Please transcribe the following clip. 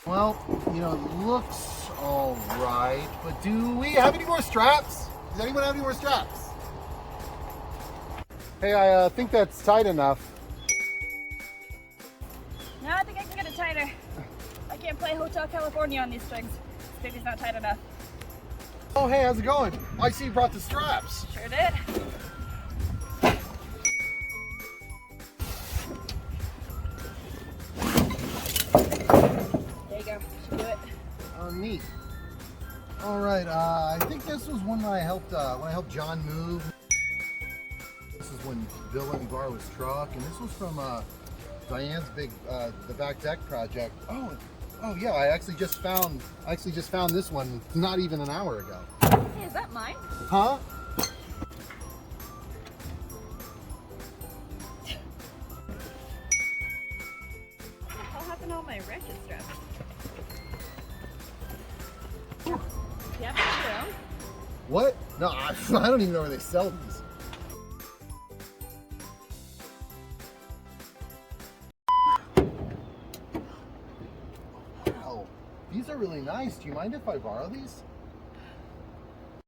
Well, you know, it looks all right, but do we have any more straps? Does anyone have any more straps? Hey, I think that's tight enough. No, I think I can get it tighter. I can't play Hotel California on these strings. This baby's not tight enough. Oh, hey, how's it going? I see you brought the straps. Sure did. There you go. Should do it. Oh, neat. All right, I think this was when I helped John move. This is when Bill let me borrow his truck, and this was from Diane's big the back deck project. Oh yeah, I actually just found this one not even an hour ago. Hey, is that mine? Huh? I'll have to know my Ratchet straps. Yep, true. What? No, I don't even know where they sell these. Wow, these are really nice. Do you mind if I borrow these?